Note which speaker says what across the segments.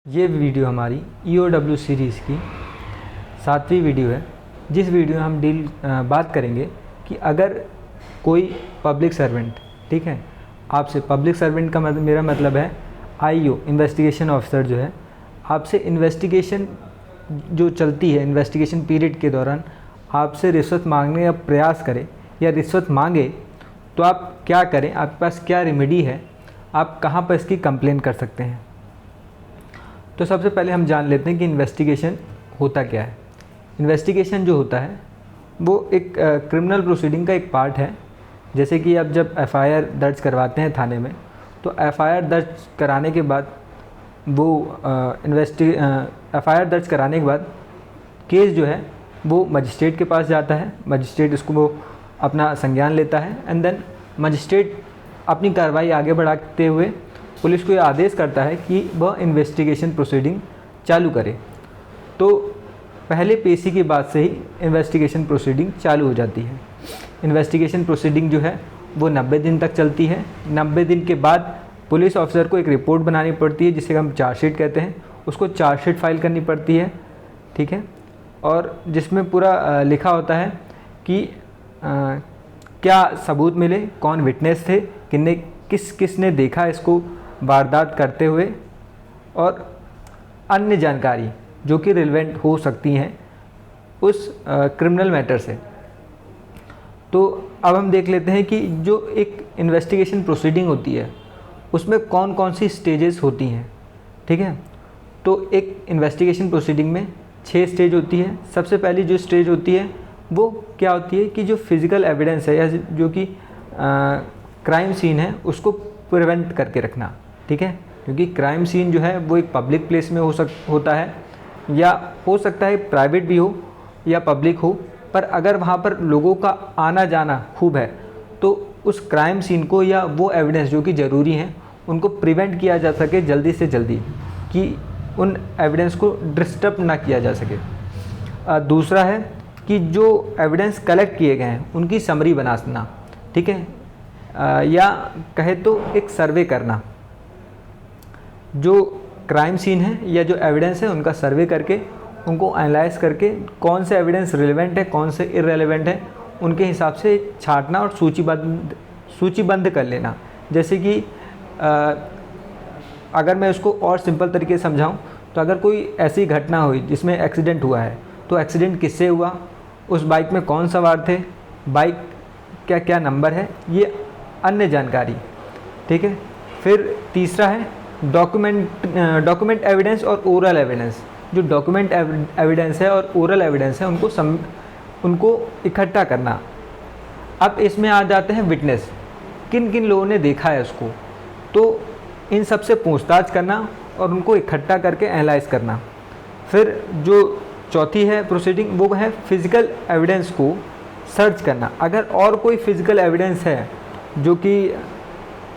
Speaker 1: ये वीडियो हमारी EOW series की 7वीं वीडियो है, जिस वीडियो में हम बात करेंगे कि अगर कोई पब्लिक सर्वेंट, ठीक है, आपसे पब्लिक सर्वेंट का मेरा मतलब है IO इन्वेस्टिगेशन ऑफिसर जो है, आपसे इन्वेस्टिगेशन जो चलती है, इन्वेस्टिगेशन पीरियड के दौरान आपसे रिश्वत मांगने का प्रयास करे या रिश्वत मांगे तो आप क्या करें, आपके पास क्या रेमेडी है, आप कहाँ पर इसकी कंप्लेन कर सकते हैं। तो सबसे पहले हम जान लेते हैं कि इन्वेस्टिगेशन होता क्या है। इन्वेस्टिगेशन जो होता है वो एक क्रिमिनल प्रोसीडिंग का एक पार्ट है। जैसे कि आप जब FIR दर्ज करवाते हैं थाने में, तो FIR दर्ज कराने के बाद वो FIR दर्ज कराने के बाद केस जो है वो मजिस्ट्रेट के पास जाता है। मजिस्ट्रेट इसको वो अपना संज्ञान लेता है एंड देन मजिस्ट्रेट अपनी कार्रवाई आगे बढ़ाते हुए पुलिस को ये आदेश करता है कि वह इन्वेस्टिगेशन प्रोसीडिंग चालू करे। तो पहले पेशी के बाद से ही इन्वेस्टिगेशन प्रोसीडिंग चालू हो जाती है। इन्वेस्टिगेशन प्रोसीडिंग जो है वो 90 दिन तक चलती है। 90 दिन के बाद पुलिस ऑफिसर को एक रिपोर्ट बनानी पड़ती है, जिसे हम चार्जशीट कहते हैं। उसको चार्जशीट फाइल करनी पड़ती है, ठीक है, और जिसमें पूरा लिखा होता है कि क्या सबूत मिले, कौन विटनेस थे, किसने देखा इसको वारदात करते हुए, और अन्य जानकारी जो कि रिलेवेंट हो सकती हैं उस क्रिमिनल मैटर से। तो अब हम देख लेते हैं कि जो एक इन्वेस्टिगेशन प्रोसीडिंग होती है उसमें कौन कौन सी स्टेजेस होती हैं, ठीक है। तो एक इन्वेस्टिगेशन प्रोसीडिंग में 6 स्टेज होती है। सबसे पहली जो स्टेज होती है वो क्या होती है कि जो फिज़िकल एविडेंस है या जो कि क्राइम सीन है उसको प्रिवेंट करके रखना, ठीक है, क्योंकि क्राइम सीन जो है वो एक पब्लिक प्लेस में होता है, या हो सकता है प्राइवेट भी हो या पब्लिक हो, पर अगर वहाँ पर लोगों का आना जाना खूब है तो उस क्राइम सीन को या वो एविडेंस जो कि ज़रूरी हैं उनको प्रिवेंट किया जा सके जल्दी से जल्दी, कि उन एविडेंस को डिस्टर्ब ना किया जा सके। दूसरा है कि जो एविडेंस कलेक्ट किए गए हैं उनकी समरी बनाना, ठीक है, या कहे तो एक सर्वे करना। जो क्राइम सीन है या जो एविडेंस है उनका सर्वे करके उनको एनालाइज करके कौन से एविडेंस रिलेवेंट है, कौन से इररिलेवेंट है, उनके हिसाब से छांटना और सूचीबद्ध कर लेना। जैसे कि अगर मैं उसको और सिंपल तरीके से समझाऊं तो अगर कोई ऐसी घटना हुई जिसमें एक्सीडेंट हुआ है तो एक्सीडेंट किससे हुआ, उस बाइक में कौन सवार थे, बाइक क्या क्या नंबर है, ये अन्य जानकारी, ठीक है। फिर तीसरा है डॉक्यूमेंट एविडेंस और ओरल एविडेंस। जो डॉक्यूमेंट एविडेंस है और ओरल एविडेंस है उनको इकट्ठा करना। अब इसमें आ जाते हैं विटनेस, किन किन लोगों ने देखा है उसको, तो इन सब से पूछताछ करना और उनको इकट्ठा करके एनालाइज करना। फिर जो चौथी है प्रोसीडिंग वो है फिज़िकल एविडेंस को सर्च करना। अगर और कोई फिज़िकल एविडेंस है जो कि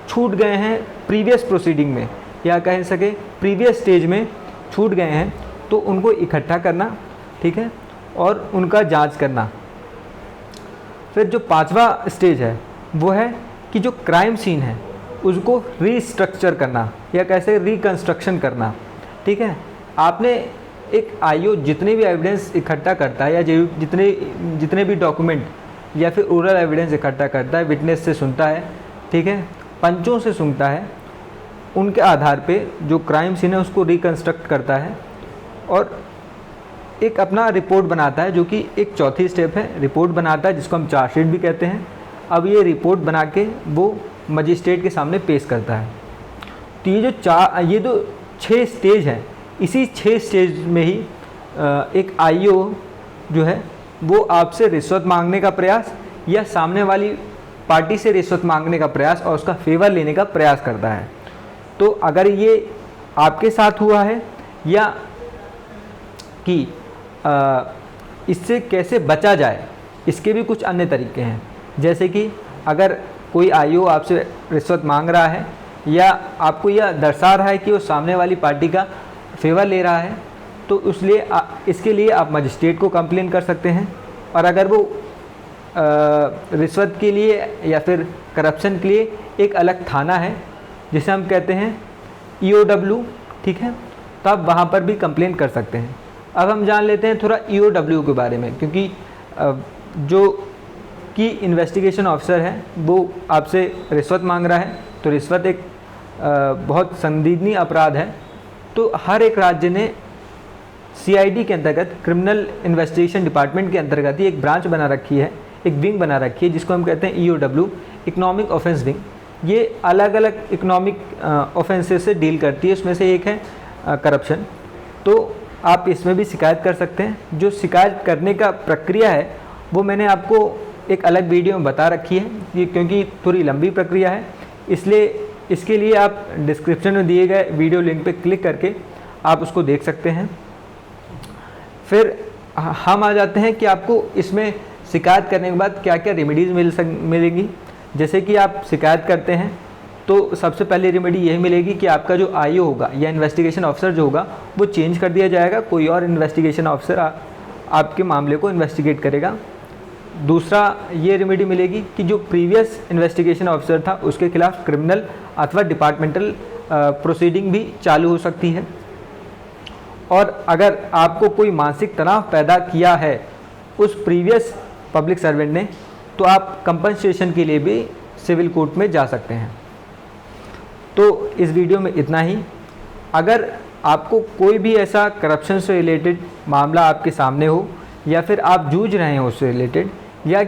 Speaker 1: छूट गए हैं प्रीवियस प्रोसीडिंग में या कह सके प्रीवियस स्टेज में छूट गए हैं तो उनको इकट्ठा करना, ठीक है, और उनका जांच करना। फिर जो 5वां स्टेज है वो है कि जो क्राइम सीन है उसको रीस्ट्रक्चर करना या कैसे रिकंस्ट्रक्शन करना, ठीक है। आपने एक IO जितने भी एविडेंस इकट्ठा करता है या जितने भी डॉक्यूमेंट या फिर ओरल एविडेंस इकट्ठा करता है, विटनेस से सुनता है, ठीक है, पंचों से सुनता है, उनके आधार पे जो क्राइम सीन है उसको रिकंस्ट्रक्ट करता है और एक अपना रिपोर्ट बनाता है, जो कि एक चौथी स्टेप है, रिपोर्ट बनाता है जिसको हम चार्जशीट भी कहते हैं। अब ये रिपोर्ट बना के वो मजिस्ट्रेट के सामने पेश करता है। तो ये जो 6 स्टेज हैं, इसी 6 स्टेज में ही एक IO जो है वो आपसे रिश्वत मांगने का प्रयास या सामने वाली पार्टी से रिश्वत मांगने का प्रयास और उसका फेवर लेने का प्रयास करता है। तो अगर ये आपके साथ हुआ है या कि इससे कैसे बचा जाए, इसके भी कुछ अन्य तरीके हैं। जैसे कि अगर कोई IO आपसे रिश्वत मांग रहा है या आपको यह दर्शा रहा है कि वो सामने वाली पार्टी का फेवर ले रहा है, तो इसके लिए आप मजिस्ट्रेट को कंप्लेन कर सकते हैं। और अगर वो रिश्वत के लिए या फिर करप्शन के लिए एक अलग थाना है जिसे हम कहते हैं EOW, ठीक है, तो आप वहाँ पर भी कंप्लेन कर सकते हैं। अब हम जान लेते हैं थोड़ा EOW के बारे में, क्योंकि जो कि इन्वेस्टिगेशन ऑफिसर है वो आपसे रिश्वत मांग रहा है, तो रिश्वत एक बहुत संदीदनीय अपराध है। तो हर एक राज्य ने CID के अंतर्गत, क्रिमिनल इन्वेस्टिगेशन डिपार्टमेंट के अंतर्गत ही एक ब्रांच बना रखी है, एक विंग बना रखी है, जिसको हम कहते हैं EOW, इकोनॉमिक ऑफेंस विंग। ये अलग अलग इकोनॉमिक ऑफेंसेस से डील करती है, उसमें से एक है करप्शन। तो आप इसमें भी शिकायत कर सकते हैं। जो शिकायत करने का प्रक्रिया है वो मैंने आपको एक अलग वीडियो में बता रखी है, ये क्योंकि थोड़ी लंबी प्रक्रिया है, इसलिए इसके लिए आप डिस्क्रिप्शन में दिए गए वीडियो लिंक पे क्लिक करके आप उसको देख सकते हैं। फिर हम आ जाते हैं कि आपको इसमें शिकायत करने के बाद क्या क्या रेमेडीज़ मिलेगी। जैसे कि आप शिकायत करते हैं तो सबसे पहले रेमेडी यही मिलेगी कि आपका जो IO होगा या इन्वेस्टिगेशन ऑफिसर जो होगा वो चेंज कर दिया जाएगा, कोई और इन्वेस्टिगेशन ऑफिसर आपके मामले को इन्वेस्टिगेट करेगा। दूसरा ये रेमेडी मिलेगी कि जो प्रीवियस इन्वेस्टिगेशन ऑफिसर था उसके खिलाफ क्रिमिनल अथवा डिपार्टमेंटल प्रोसीडिंग भी चालू हो सकती है। और अगर आपको कोई मानसिक तनाव पैदा किया है उस प्रीवियस पब्लिक सर्वेंट ने, तो आप कंपनसेशन के लिए भी सिविल कोर्ट में जा सकते हैं। तो इस वीडियो में इतना ही। अगर आपको कोई भी ऐसा करप्शन से रिलेटेड मामला आपके सामने हो या फिर आप जूझ रहे हैं उससे रिलेटेड, या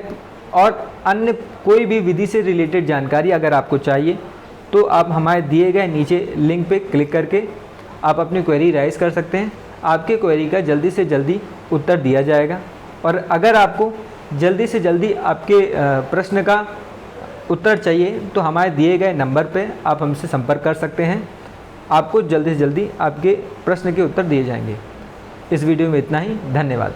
Speaker 1: और अन्य कोई भी विधि से रिलेटेड जानकारी अगर आपको चाहिए, तो आप हमारे दिए गए नीचे लिंक पे क्लिक करके आप अपनी क्वेरी राइज कर सकते हैं। आपके क्वेरी का जल्दी से जल्दी उत्तर दिया जाएगा। और अगर आपको जल्दी से जल्दी आपके प्रश्न का उत्तर चाहिए तो हमारे दिए गए नंबर पे आप हमसे संपर्क कर सकते हैं। आपको जल्दी से जल्दी आपके प्रश्न के उत्तर दिए जाएंगे। इस वीडियो में इतना ही। धन्यवाद।